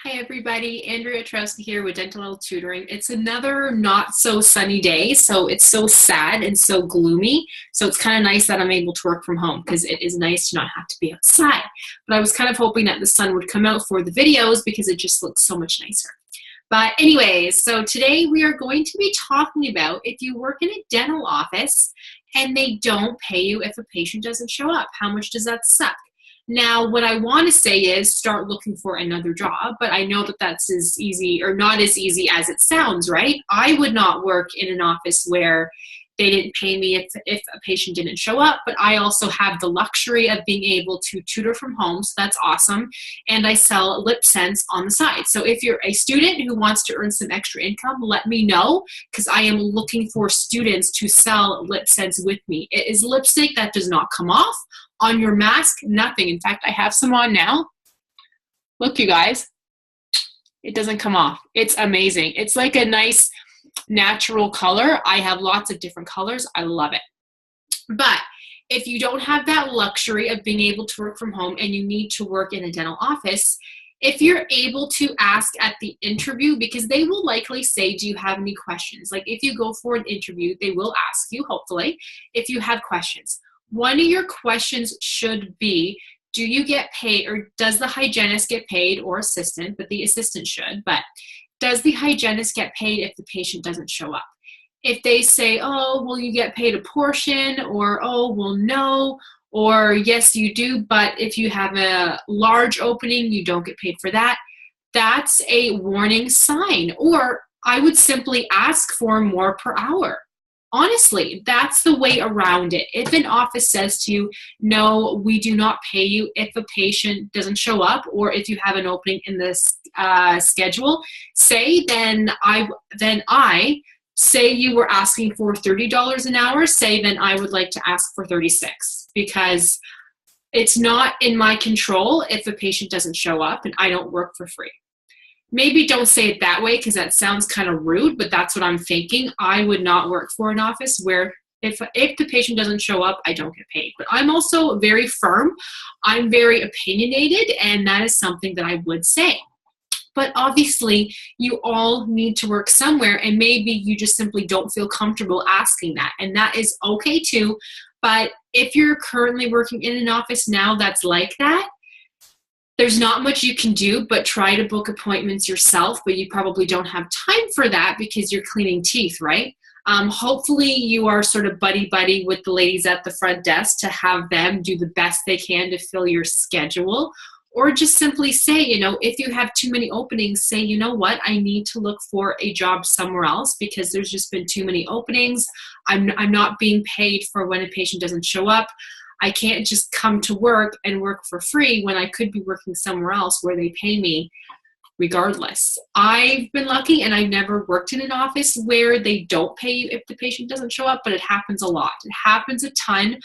Hi everybody, Andrea Twarowski here with Dentalelle Tutoring. It's another not so sunny day, so it's so sad and so gloomy. So it's kind of nice that I'm able to work from home because it is nice to not have to be outside. But I was kind of hoping that the sun would come out for the videos because it just looks so much nicer. But anyways, so today we are going to be talking about if you work in a dental office and they don't pay you if a patient doesn't show up, how much does that suck? Now, what I want to say is start looking for another job, but I know that that's as easy or not as easy as it sounds, right? I would not work in an office where they didn't pay me if a patient didn't show up, but I also have the luxury of being able to tutor from home, so that's awesome, and I sell lip sense on the side. So if you're a student who wants to earn some extra income, let me know, because I am looking for students to sell lip sense with me. It is lipstick that does not come off on your mask, nothing. In fact, I have some on now. Look, you guys, it doesn't come off. It's amazing. It's like a nice natural color. I have lots of different colors. I love it. But if you don't have that luxury of being able to work from home and you need to work in a dental office, if you're able to ask at the interview, because they will likely say, do you have any questions? Like if you go for an interview, they will ask you, hopefully, if you have questions. One of your questions should be, do you get paid, or does the hygienist get paid, or assistant, but the assistant should, but does the hygienist get paid if the patient doesn't show up? If they say, oh, well, you get paid a portion, or, oh, well, no, or yes, you do, but if you have a large opening, you don't get paid for that, that's a warning sign. Or I would simply ask for more per hour. Honestly, that's the way around it. If an office says to you, no, we do not pay you if a patient doesn't show up, or if you have an opening in this schedule, say then I say you were asking for $30 an hour, say then I would like to ask for 36, because it's not in my control if a patient doesn't show up and I don't work for free. Maybe don't say it that way because that sounds kind of rude, but that's what I'm thinking. I would not work for an office where if the patient doesn't show up, I don't get paid. But I'm also very firm. I'm very opinionated, and that is something that I would say. But obviously, you all need to work somewhere, and maybe you just simply don't feel comfortable asking that, and that is okay too. But if you're currently working in an office now that's like that, there's not much you can do but try to book appointments yourself, but you probably don't have time for that because you're cleaning teeth, right? Hopefully you are sort of buddy-buddy with the ladies at the front desk to have them do the best they can to fill your schedule, or just simply say, you know, if you have too many openings, say, you know what, I need to look for a job somewhere else because there's just been too many openings. I'm not being paid for when a patient doesn't show up. I can't just come to work and work for free when I could be working somewhere else where they pay me regardless. I've been lucky and I've never worked in an office where they don't pay you if the patient doesn't show up, but it happens a lot. It happens a ton.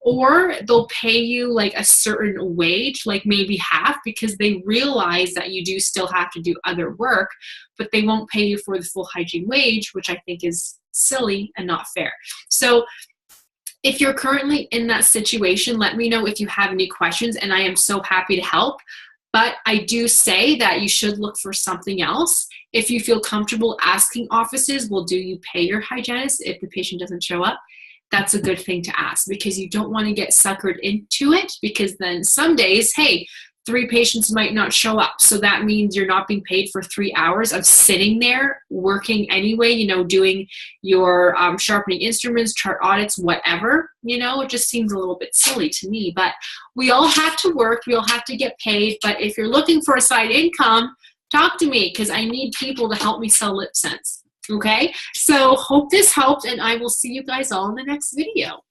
Or they'll pay you like a certain wage, like maybe half, because they realize that you do still have to do other work, but they won't pay you for the full hygiene wage, which I think is silly and not fair. So if you're currently in that situation, let me know if you have any questions, and I am so happy to help. But I do say that you should look for something else. If you feel comfortable asking offices, well, do you pay your hygienist if the patient doesn't show up? That's a good thing to ask, because you don't want to get suckered into it, because then some days, hey, 3 patients might not show up. So that means you're not being paid for 3 hours of sitting there working anyway, you know, doing your sharpening instruments, chart audits, whatever. You know, it just seems a little bit silly to me. But we all have to work. We all have to get paid. But if you're looking for a side income, talk to me, because I need people to help me sell lip sense. Okay? So hope this helped, and I will see you guys all in the next video.